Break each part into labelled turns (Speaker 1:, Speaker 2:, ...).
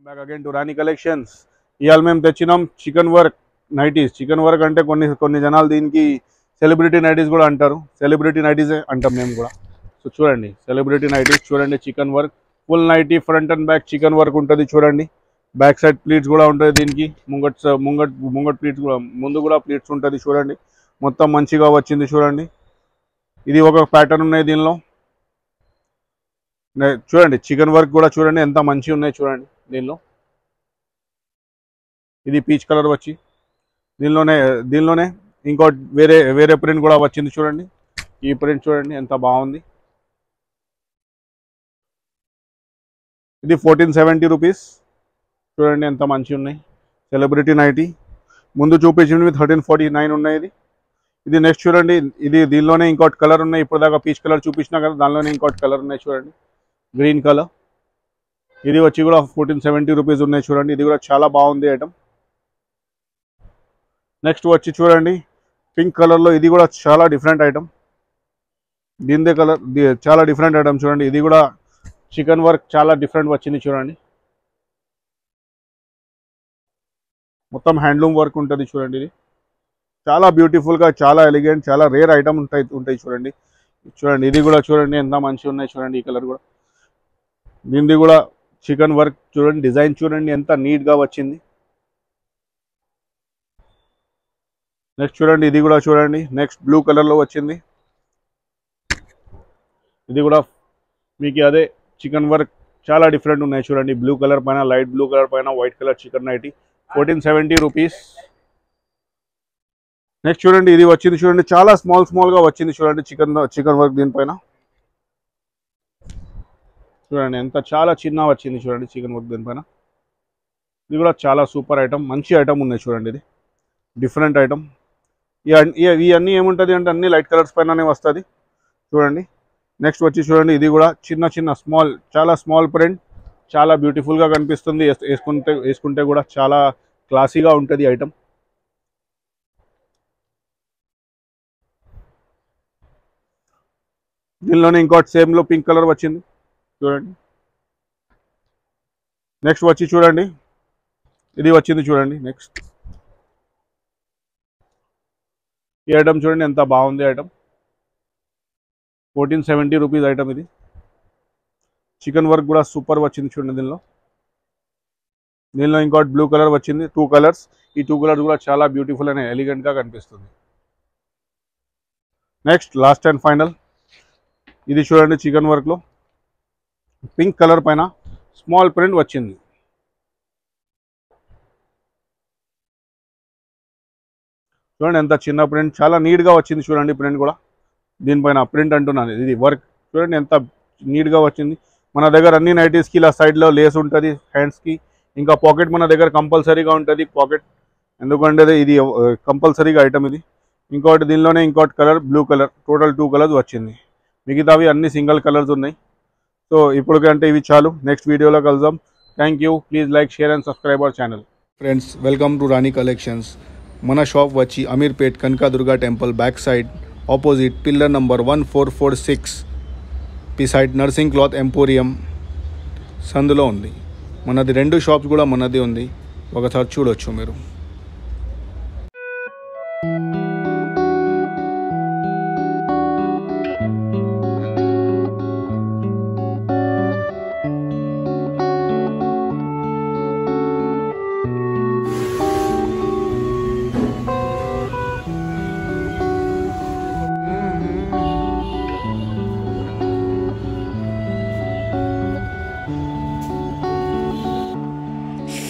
Speaker 1: Back again to Rani collections. ఇవాళ మేము తెచ్చినాం chicken work nighties. Chicken work అంటే కొన్ని జనాలు దీనికి సెలబ్రిటీ నైటీస్ కూడా అంటారు. సెలబ్రిటీ నైటీస్ అంటాం మేము కూడా. సో చూడండి సెలబ్రిటీ నైటీస్ చూడండి, chikan work full nighty front and back chikan work ఉంటుంది చూడండి. బ్యాక్ సైడ్ ప్లీట్స్ కూడా ఉంటుంది దీనికి. ముంగట్ ప్లీట్స్ కూడా, ముందు కూడా ప్లీట్స్ ఉంటుంది చూడండి. మొత్తం మంచిగా వచ్చింది చూడండి. ఇది ఒక ప్యాటర్న్ ఉన్నాయి దీనిలో. చూడండి చికెన్ వర్క్ కూడా చూడండి ఎంత మంచిగా ఉన్నాయి చూడండి దీనిలో. ఇది పీచ్ కలర్ వచ్చి దీనిలోనే ఇంకోటి వేరే ప్రింట్ కూడా వచ్చింది చూడండి. ఈ ప్రింట్ చూడండి ఎంత బాగుంది. ఇది 1470 రూపీస్. చూడండి ఎంత మంచిగా ఉన్నాయి. సెలబ్రిటీ నైటీ ముందు చూపించింది 1349 ఉన్నాయి. ఇది నెక్స్ట్ చూడండి, ఇది దీనిలోనే ఇంకోటి కలర్ ఉన్నాయి. ఇప్పుడు దాకా పీచ్ కలర్ చూపించినా కదా, దానిలోనే ఇంకోటి కలర్ ఉన్నాయి చూడండి, గ్రీన్ కలర్. ఇది వచ్చి కూడా 1470 రూపీస్ ఉన్నాయి చూడండి. ఇది కూడా చాలా బాగుంది ఐటమ్. నెక్స్ట్ వచ్చి చూడండి పింక్ కలర్లో, ఇది కూడా చాలా డిఫరెంట్ ఐటమ్. దీనిదే కలర్ చాలా డిఫరెంట్ ఐటమ్ చూడండి. ఇది కూడా చికెన్ వర్క్ చాలా డిఫరెంట్ వచ్చింది చూడండి. మొత్తం హ్యాండ్లూమ్ వర్క్ ఉంటుంది చూడండి. ఇది చాలా బ్యూటిఫుల్గా, చాలా ఎలిగెంట్, చాలా రేర్ ఐటమ్ ఉంటాయి చూడండి. ఇది కూడా చూడండి ఎంత మంచిగా ఉన్నాయి చూడండి. ఈ కలర్ కూడా, దీనిది కూడా చికెన్ వర్క్ చూడండి. డిజైన్ చూడండి ఎంత నీట్గా వచ్చింది. నెక్స్ట్ చూడండి ఇది కూడా చూడండి, నెక్స్ట్ బ్లూ కలర్లో వచ్చింది. ఇది కూడా మీకు అదే చికెన్ వర్క్ చాలా డిఫరెంట్ ఉన్నాయి చూడండి. బ్లూ కలర్ పైన, లైట్ బ్లూ కలర్ పైన white colour chikan nighty 1470 rupees. Next చూడండి ఇది వచ్చింది చూడండి, చాలా స్మాల్గా వచ్చింది చూడండి చికెన్ వర్క్ దీనిపైన. చూడండి ఎంత చాలా చిన్న వచ్చింది చూడండి చికెన్ వర్క్ దీనిపైన. ఇది కూడా చాలా సూపర్ ఐటమ్, మంచి ఐటమ్ ఉన్నాయి చూడండి. ఇది డిఫరెంట్ ఐటమ్. ఇవన్నీ ఏముంటుంది అంటే అన్ని లైట్ కలర్స్ పైననే వస్తుంది చూడండి. నెక్స్ట్ వచ్చి చూడండి ఇది కూడా చిన్న చాలా స్మాల్ ప్రింట్, చాలా బ్యూటిఫుల్గా కనిపిస్తుంది. వేసుకుంటే కూడా చాలా క్లాసీగా ఉంటుంది ఐటమ్. దీనిలోనే ఇంకోటి సేమ్లో పింక్ కలర్ వచ్చింది చూడండి. నెక్స్ట్ వచ్చి చూడండి ఇది వచ్చింది చూడండి. నెక్స్ట్ ఈ ఐటమ్ చూడండి ఎంత బాగుంది ఐటమ్. 1470 rupees item. ఇది చికెన్ వర్క్ కూడా సూపర్ వచ్చింది చూడండి. దీనిలో ఇంకోటి బ్లూ కలర్ వచ్చింది, 2 కలర్స్. ఈ 2 కలర్స్ కూడా చాలా బ్యూటిఫుల్ అండ్ ఎలిగెంట్గా కనిపిస్తుంది. నెక్స్ట్ లాస్ట్ అండ్ ఫైనల్ ఇది చూడండి, చికెన్ వర్క్లో పింక్ కలర్ పైన స్మాల్ ప్రింట్ వచ్చింది. చూడండి ఎంత చిన్న ప్రింట్, చాలా నీట్గా వచ్చింది చూడండి. ప్రింట్ కూడా దీనిపైన ప్రింట్ అంటున్నాను, ఇది వర్క్ చూడండి ఎంత నీట్గా వచ్చింది. మన దగ్గర అన్ని నైటీస్కి ఇలా సైడ్లో లేస్ ఉంటుంది హ్యాండ్స్కి. ఇంకా పాకెట్ మన దగ్గర కంపల్సరీగా ఉంటుంది పాకెట్, ఎందుకంటే ఇది కంపల్సరీగా ఐటమ్. ఇది ఇంకోటి దీనిలోనే ఇంకోటి colour blue colour, total 2 colours వచ్చింది. మిగతావి అన్ని సింగిల్ కలర్స్ ఉన్నాయి. సో ఇప్పటికంటే ఇవి చాలు, నెక్స్ట్ వీడియోలో కలుద్దాం. Thank you. Please like, share and subscribe our channel. Friends, welcome to Rani collections. మన షాప్ వచ్చి Ameerpet Kanakadurga temple back side opposite pillar number 1446 beside nursing cloth emporium సందులో ఉంది. మనది 2 షాప్స్ కూడా మనది ఉంది, ఒకసారి చూడొచ్చు మీరు.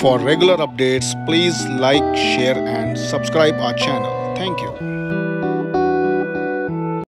Speaker 1: For regular updates, please like, share and subscribe our channel. Thank you.